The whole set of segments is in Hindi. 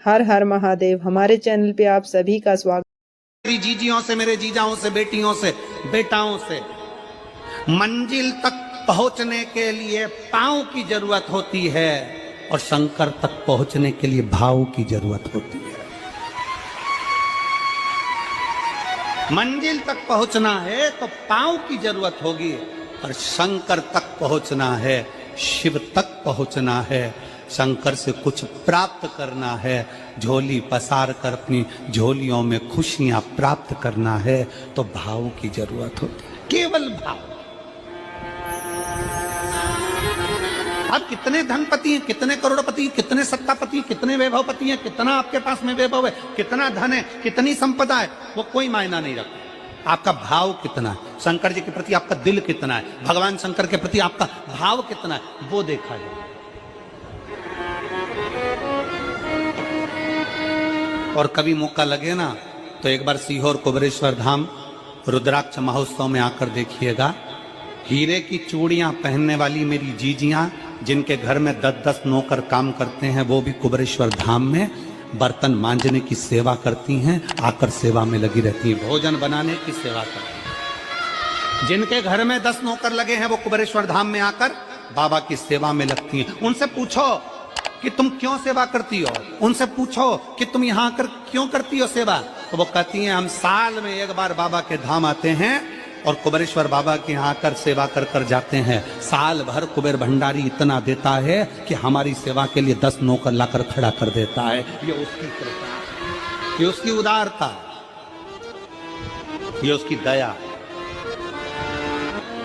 हर हर महादेव। हमारे चैनल पे आप सभी का स्वागत। मेरी जीजियों से, मेरे जीजाओं से, बेटियों से, बेटाओं से, मंजिल तक पहुंचने के लिए पांव की जरूरत होती है और शंकर तक पहुंचने के लिए भाव की जरूरत होती है। मंजिल तक पहुंचना है तो पांव की जरूरत होगी और शंकर तक पहुंचना है, शिव तक पहुंचना है, शंकर से कुछ प्राप्त करना है, झोली पसार कर अपनी झोलियों में खुशियां प्राप्त करना है तो भाव की जरूरत होती है, केवल भाव। अब कितने धनपति हैं, कितने करोड़पति, कितने सत्तापति, कितने वैभवपति हैं, कितना आपके पास में वैभव है, कितना धन है, कितनी संपदा है, वो कोई मायना नहीं रखता। आपका भाव कितना है, शंकर जी के प्रति आपका दिल कितना है, भगवान शंकर के प्रति आपका भाव कितना है, वो देखा जाए। और कभी मौका लगे ना तो एक बार सीहोर कुबेरेश्वर धाम रुद्राक्ष महोत्सव में आकर देखिएगा। हीरे की चूड़ियां पहनने वाली मेरी जीजियां, जिनके घर में 10-10 नौकर काम करते हैं, वो भी कुबेरेश्वर धाम में बर्तन मांजने की सेवा करती हैं, आकर सेवा में लगी रहती हैं, भोजन बनाने की सेवा करती हैं। जिनके घर में 10 नौकर लगे हैं वो कुबेरेश्वर धाम में आकर बाबा की सेवा में लगती हैं। उनसे पूछो कि तुम क्यों सेवा करती हो, उनसे पूछो कि तुम यहाँ आकर क्यों करती हो सेवा, तो वो कहती हैं हम साल में एक बार बाबा के धाम आते हैं और कुबेरेश्वर बाबा के यहाँ आकर सेवा कर कर जाते हैं। साल भर कुबेर भंडारी इतना देता है कि हमारी सेवा के लिए 10 नौकर लाकर खड़ा कर देता है। ये उसकी कृपा, ये उसकी उदारता, ये उसकी दया।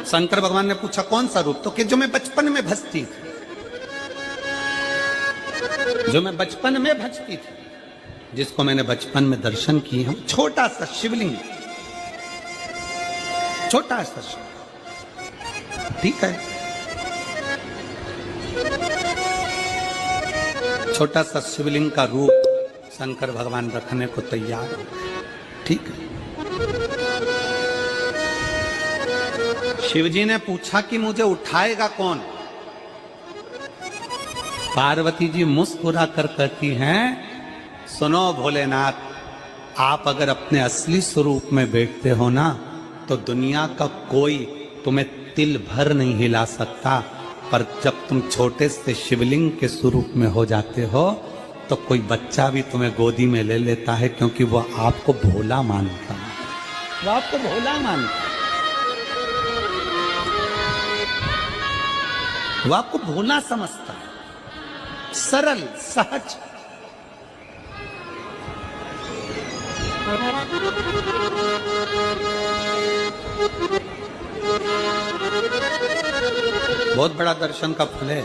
शंकर भगवान ने पूछा कौन सा रूप, तो कि जो मैं बचपन में भजती थी, जो मैं बचपन में भजती थी, जिसको मैंने बचपन में दर्शन किए हैं, छोटा सा शिवलिंग, छोटा सा शिवलिंग, ठीक है, छोटा सा शिवलिंग का रूप शंकर भगवान रखने को तैयार हो, ठीक है। शिवजी ने पूछा कि मुझे उठाएगा कौन। पार्वती जी मुस्कुरा कर कहती हैं सुनो भोलेनाथ, आप अगर अपने असली स्वरूप में बैठते हो ना तो दुनिया का कोई तुम्हें तिल भर नहीं हिला सकता, पर जब तुम छोटे से शिवलिंग के स्वरूप में हो जाते हो तो कोई बच्चा भी तुम्हें गोदी में ले लेता है, क्योंकि वो आपको भोला मानता है, वो आपको भोला मानता है, वो आपको भोला समझता है, सरल सहज। बहुत बड़ा दर्शन का फल है।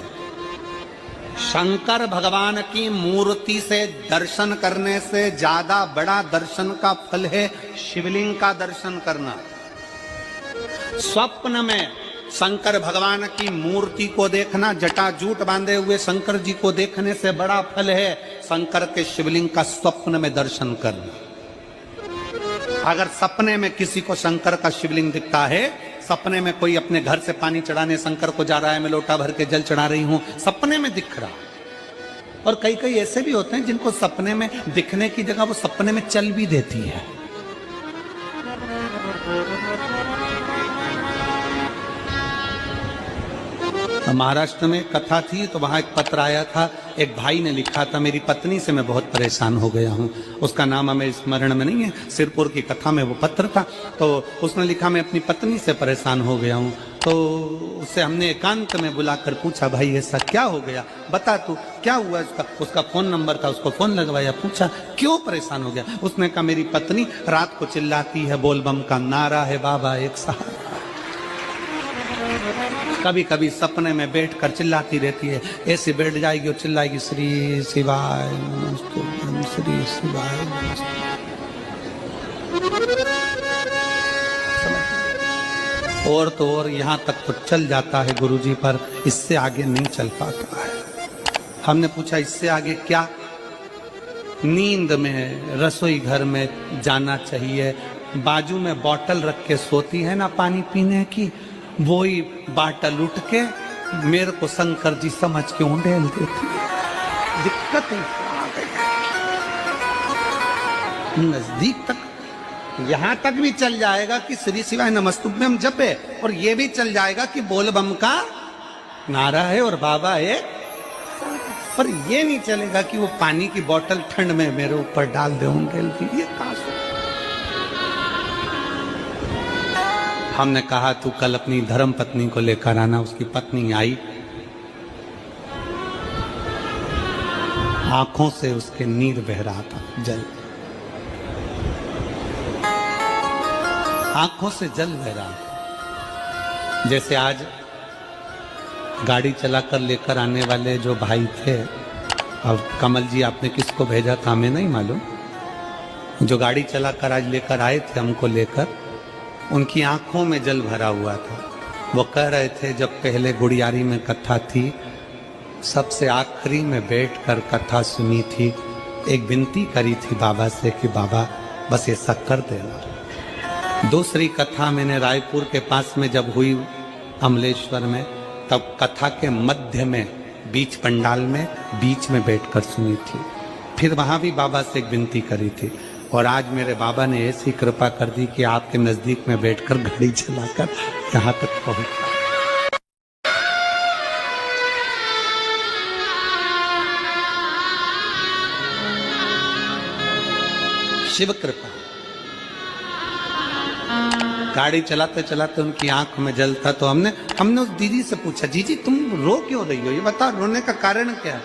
शंकर भगवान की मूर्ति से दर्शन करने से ज्यादा बड़ा दर्शन का फल है शिवलिंग का दर्शन करना। स्वप्न में शंकर भगवान की मूर्ति को देखना, जटाजूट बांधे हुए शंकर जी को देखने से बड़ा फल है शंकर के शिवलिंग का स्वप्न में दर्शन करना। अगर सपने में किसी को शंकर का शिवलिंग दिखता है, सपने में कोई अपने घर से पानी चढ़ाने शंकर को जा रहा है, मैं लोटा भर के जल चढ़ा रही हूं, सपने में दिख रहा। और कई कई ऐसे भी होते हैं जिनको सपने में दिखने की जगह वो सपने में चल भी देती है। महाराष्ट्र में कथा थी तो वहां एक पत्र आया था, एक भाई ने लिखा था मेरी पत्नी से मैं बहुत परेशान हो गया हूं। उसका नाम हमें स्मरण में नहीं है, सिरपुर की कथा में वो पत्र था। तो उसने लिखा मैं अपनी पत्नी से परेशान हो गया हूं। तो उसे हमने एकांत में बुलाकर पूछा भाई ऐसा क्या हो गया, बता तू क्या हुआ। उसका फोन नंबर था, उसको फोन लगवाया, पूछा क्यों परेशान हो गया। उसने कहा मेरी पत्नी रात को चिल्लाती है बोलबम का नारा है बाबा एक सहारा, कभी कभी सपने में बैठकर चिल्लाती रहती है, ऐसे बैठ जाएगी और चिल्लाएगी श्री शिवाय नमस्तुभ्यं, श्री शिवाय नमस्तुभ्यं। और तो और यहाँ तक तो चल जाता है गुरुजी, पर इससे आगे नहीं चल पाता है। हमने पूछा इससे आगे क्या। नींद में रसोई घर में जाना चाहिए, बाजू में बोतल रख के सोती है ना पानी पीने की, वही बाटल उठ के मेरे को शंकर जी समझ के उंडेल देती है। दिक्कत ही आ गई। नजदीक तक, यहां तक भी चल जाएगा कि श्री शिवाय नमस्तुभ्यम जपे, और ये भी चल जाएगा कि बोल बम का नारा है और बाबा है, पर ये नहीं चलेगा कि वो पानी की बोतल ठंड में मेरे ऊपर डाल दे उनके लिए। हमने कहा तू कल अपनी धर्म पत्नी को लेकर आना। उसकी पत्नी आई, आंखों से उसके नीर बह रहा था, जल, आंखों से जल बह रहा था। जैसे आज गाड़ी चलाकर लेकर आने वाले जो भाई थे, अब कमल जी आपने किसको भेजा था हमें नहीं मालूम, जो गाड़ी चलाकर आज लेकर आए थे हमको लेकर, उनकी आंखों में जल भरा हुआ था। वो कह रहे थे जब पहले गुड़ियारी में कथा थी, सबसे आखिरी में बैठकर कथा सुनी थी, एक विनती करी थी बाबा से कि बाबा बस ऐसा कर देना। दूसरी कथा मैंने रायपुर के पास में जब हुई अमलेश्वर में, तब कथा के मध्य में बीच पंडाल में बीच में बैठकर सुनी थी। फिर वहां भी बाबा से एक विनती करी थी, और आज मेरे बाबा ने ऐसी कृपा कर दी कि आपके नजदीक में बैठकर गाड़ी चलाकर यहां तक पहुंचा। शिव कृपा। गाड़ी चलाते चलाते उनकी आंख में जल था, तो हमने उस दीदी से पूछा, जीजी तुम रो क्यों रही हो, ये बताओ, रोने का कारण क्या है?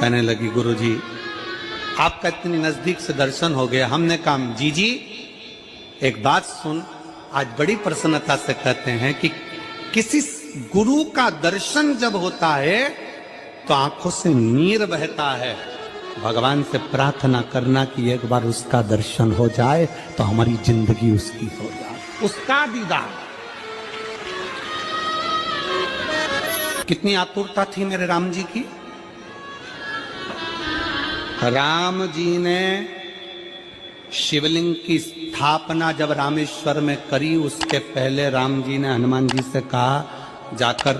कहने लगी गुरुजी आपका इतनी नजदीक से दर्शन हो गया। हमने कहा जीजी एक बात सुन, आज बड़ी प्रसन्नता से कहते हैं कि किसी गुरु का दर्शन जब होता है तो आंखों से नीर बहता है। भगवान से प्रार्थना करना कि एक बार उसका दर्शन हो जाए तो हमारी जिंदगी उसकी हो जाए, उसका दीदार। कितनी आतुरता थी मेरे राम जी की। राम जी ने शिवलिंग की स्थापना जब रामेश्वर में करी, उसके पहले राम जी ने हनुमान जी से कहा जाकर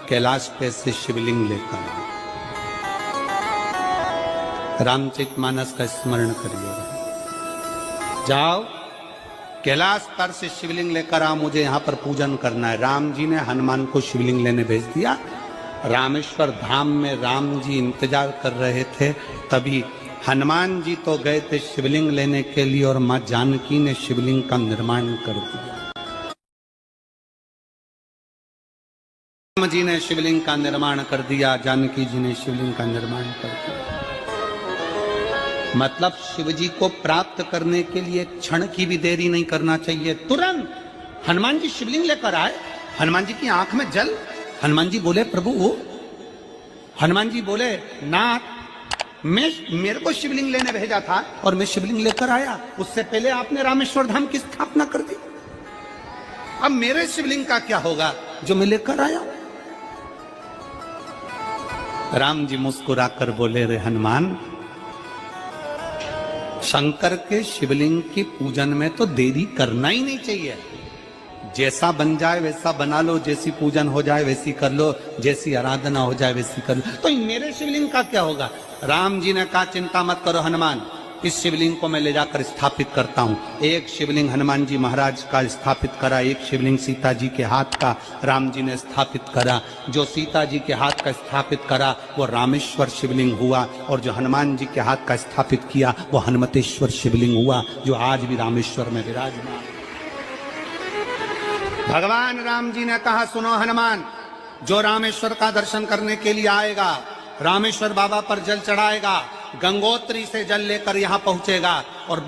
कैलाश पे से शिवलिंग लेकर आओ। रामचरितमानस का स्मरण करिएगा, जाओ कैलाश पर से शिवलिंग लेकर आओ, मुझे यहाँ पर पूजन करना है। राम जी ने हनुमान को शिवलिंग लेने भेज दिया। रामेश्वर धाम में राम जी इंतजार कर रहे थे, तभी हनुमान जी तो गए थे शिवलिंग लेने के लिए, और मां जानकी ने शिवलिंग का निर्माण कर दिया। राम जी ने शिवलिंग का निर्माण कर दिया, जानकी जी ने शिवलिंग का निर्माण कर दिया। मतलब शिव जी को प्राप्त करने के लिए क्षण की भी देरी नहीं करना चाहिए। तुरंत हनुमान जी शिवलिंग लेकर आए, हनुमान जी की आंख में जल। हनुमान जी बोले प्रभु वो, हनुमान जी बोले नाथ मेरे को शिवलिंग लेने भेजा था और मैं शिवलिंग लेकर आया, उससे पहले आपने रामेश्वर धाम की स्थापना कर दी, अब मेरे शिवलिंग का क्या होगा जो मैं लेकर आया। राम जी मुस्कुराकर बोले रे हनुमान, शंकर के शिवलिंग के पूजन में तो देरी करना ही नहीं चाहिए। जैसा बन जाए वैसा बना लो, जैसी पूजन हो जाए वैसी कर लो, जैसी आराधना हो जाए वैसी कर लो, तो मेरे शिवलिंग का क्या होगा। राम जी ने कहा चिंता मत करो हनुमान, इस शिवलिंग को मैं ले जाकर स्थापित करता हूँ। एक शिवलिंग हनुमान जी महाराज का स्थापित करा, एक शिवलिंग सीता जी के हाथ का राम जी ने स्थापित करा। जो सीता जी के हाथ का स्थापित करा वो रामेश्वर शिवलिंग हुआ, और जो हनुमान जी के हाथ का स्थापित किया वो हनुमतेश्वर शिवलिंग हुआ, जो आज भी रामेश्वर में विराजमान। भगवान राम जी ने कहा सुनो हनुमान, जो रामेश्वर का दर्शन करने के लिए आएगा, रामेश्वर बाबा पर जल चढ़ाएगा, गंगोत्री से जल लेकर यहाँ पहुंचेगा, और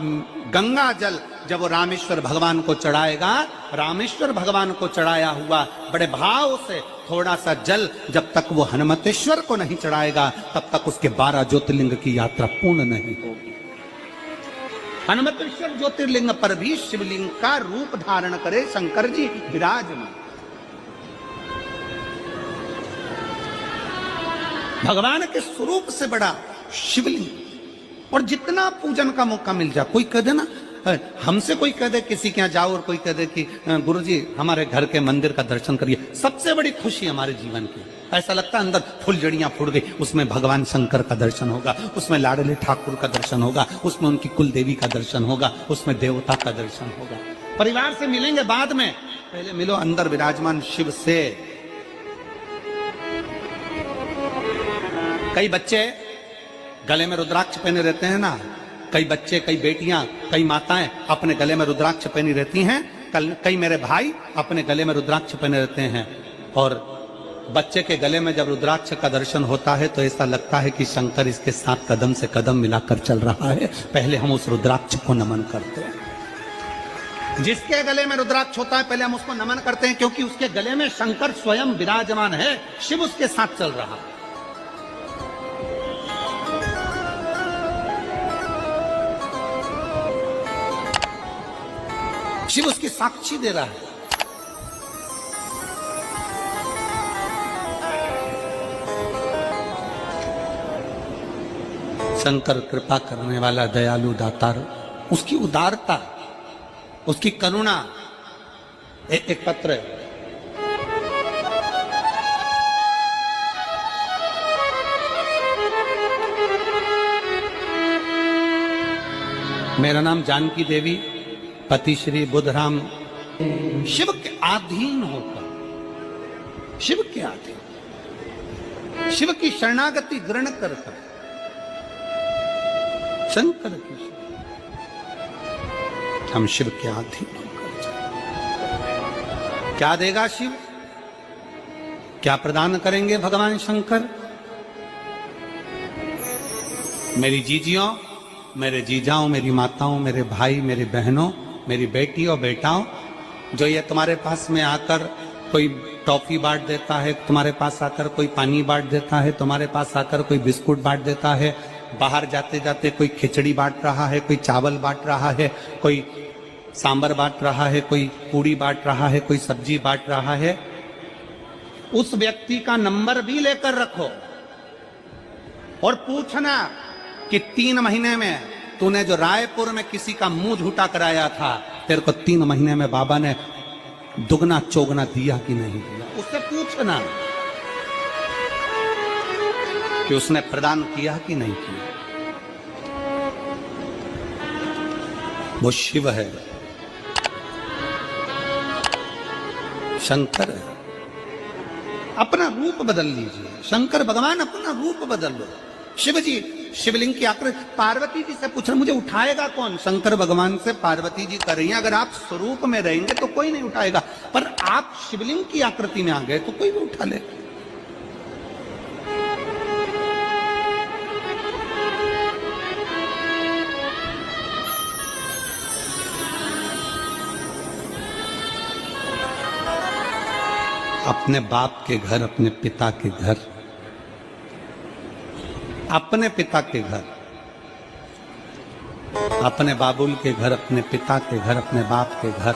गंगा जल जब वो रामेश्वर भगवान को चढ़ाएगा, रामेश्वर भगवान को चढ़ाया हुआ बड़े भाव से थोड़ा सा जल जब तक वो हनुमतेश्वर को नहीं चढ़ाएगा तब तक उसके 12 ज्योतिर्लिंग की यात्रा पूर्ण नहीं होगी। हनुमतेश्वर ज्योतिर्लिंग पर भी शिवलिंग का रूप धारण करे शंकर जी विराजमान। भगवान के स्वरूप से बड़ा शिवलिंग, और जितना पूजन का मौका मिल जाए, कोई कह देना हमसे कोई कह दे किसी के यहाँ जाओ और कोई कह दे कि गुरुजी हमारे घर के मंदिर का दर्शन करिए, सबसे बड़ी खुशी हमारे जीवन की। ऐसा लगता है अंदर फुलझड़ियां फूट गई, उसमें भगवान शंकर का दर्शन होगा, उसमें लाडले ठाकुर का दर्शन होगा, उसमें उनकी कुल देवी का दर्शन होगा, उसमें देवता का दर्शन होगा। परिवार से मिलेंगे बाद में, पहले मिलो अंदर विराजमान शिव से। कई बच्चे गले में रुद्राक्ष पहने रहते हैं ना, कई बच्चे, कई बेटियां, कई माताएं अपने गले में रुद्राक्ष पहनी रहती हैं, कई मेरे भाई अपने गले में रुद्राक्ष पहने रहते हैं। और बच्चे के गले में जब रुद्राक्ष का दर्शन होता है तो ऐसा लगता है कि शंकर इसके साथ कदम से कदम मिलाकर चल रहा है। पहले हम उस रुद्राक्ष को नमन करते हैं। जिसके गले में रुद्राक्ष होता है पहले हम उसको नमन करते हैं, क्योंकि उसके गले में शंकर स्वयं विराजमान है, शिव उसके साथ चल रहा है। शिव उसकी साक्षी दे रहा है। शंकर कृपा करने वाला दयालु दातार, उसकी उदारता, उसकी करुणा। एक पत्र है, मेरा नाम जानकी देवी, पति श्री बुधराम, शिव के अधीन होकर, शिव के अधीन, शिव की शरणागति ग्रहण कर शंकर की, हम शिव के अधीन होकर क्या देगा शिव, क्या प्रदान करेंगे भगवान शंकर। मेरी जीजियों, मेरे जीजाओं, मेरी माताओं, मेरे भाई, मेरी बहनों, मेरी बेटी और बेटाओं, जो ये तुम्हारे पास में आकर कोई टॉफी बांट देता है, तुम्हारे पास आकर कोई पानी बांट देता है, तुम्हारे पास आकर कोई बिस्कुट बांट देता है, बाहर जाते जाते कोई खिचड़ी बांट रहा है, कोई चावल बांट रहा है, कोई सांबर बांट रहा है, कोई पूड़ी बांट रहा है, कोई सब्जी बांट रहा है, उस व्यक्ति का नंबर भी लेकर रखो और पूछना कि 3 महीने में तूने जो रायपुर में किसी का मुंह झूठा कराया था, तेरे को 3 महीने में बाबा ने दुगना चौगना दिया कि नहीं दिया। उससे पूछना कि उसने प्रदान किया कि नहीं किया। वो शिव है, शंकर है। अपना रूप बदल लीजिए, शंकर भगवान अपना रूप बदल लो। शिव जी शिवलिंग की आकृति, पार्वती जी से पूछ रहे मुझे उठाएगा कौन, शंकर भगवान से पार्वती जी कर रही हैं, अगर आप स्वरूप में रहेंगे तो कोई नहीं उठाएगा, पर आप शिवलिंग की आकृति में आ गए तो कोई भी उठा ले। अपने बाप के घर, अपने पिता के घर, अपने पिता के घर, अपने बाबुल के घर, अपने पिता के घर, अपने बाप के घर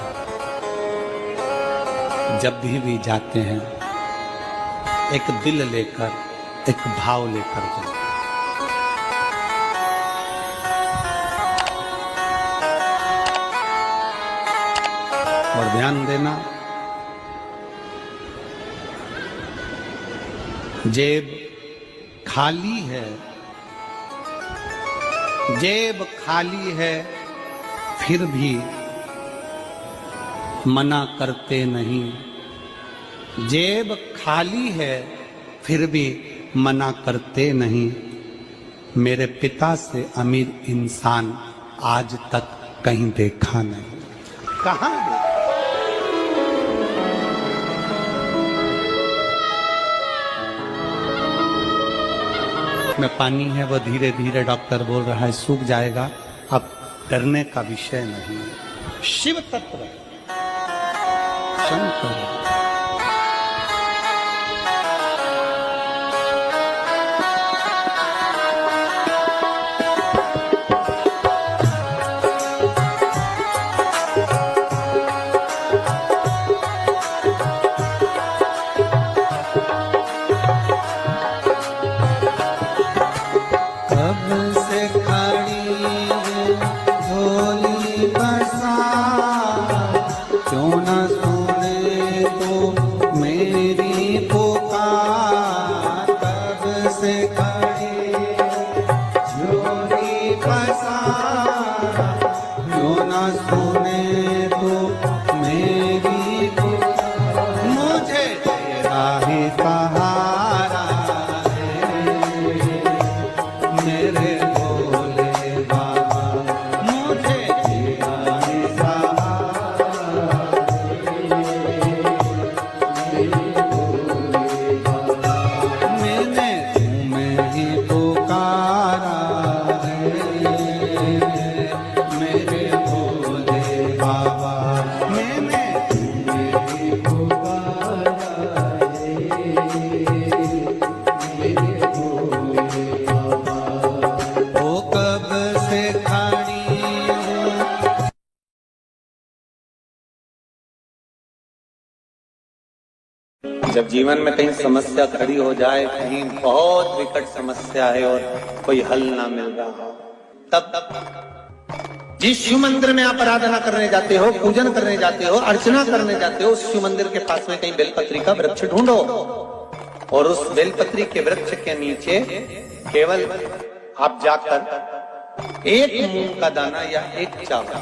जब भी जाते हैं एक दिल लेकर, एक भाव लेकर जाते। और ध्यान देना, जेब खाली है, जेब खाली है, फिर भी मना करते नहीं। जेब खाली है, फिर भी मना करते नहीं। मेरे पिता से अमीर इंसान आज तक कहीं देखा नहीं। कहां देखा? में पानी है, वो धीरे धीरे डॉक्टर बोल रहा है सूख जाएगा, अब डरने का विषय नहीं है। शिव तत्व शंकर। कब से खड़ी है भोली ही सहारा है मेरे भोले बाबा, मुझे तेरा ही सहारा मैंने तुम्हें ही पुकारा है मेरे भोले बाबा, मैंने तुम्हें ही पुकारा है मेरे भोले बाबा। वो कब से खड़ी हूँ जब जीवन में कहीं समस्या खड़ी हो जाए, कहीं बहुत विकट समस्या है और कोई हल ना मिल रहा हो, तब जिस शिव मंदिर में आप आराधना करने जाते हो, पूजन करने जाते हो, अर्चना करने जाते हो, उस शिव मंदिर के पास में कहीं बेलपत्री का वृक्ष ढूंढो और उस बेलपत्री के वृक्ष के नीचे केवल आप जाकर एक मूंग का दाना या एक चावल,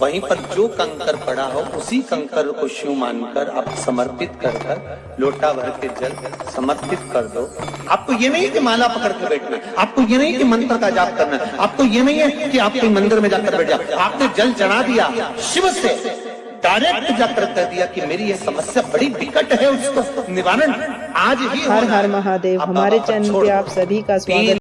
वहीं पर जो कंकर पड़ा हो उसी कंकर को शिव मानकर आप समर्पित कर कर लोटा भर के जल समर्पित कर दो। आपको ये नहीं कि माला पकड़ के बैठना, आपको ये नहीं कि मंत्र का जाप करना, आपको ये नहीं है कि आप कोई मंदिर में जाकर बैठ जाओ। आपने जल चढ़ा दिया, शिव से डायरेक्ट जाकर कह दिया कि मेरी ये समस्या बड़ी विकट है, उसको निवारण आज ही हर हर महादेव। हमारे चैनल पे आप सभी का स्वागत।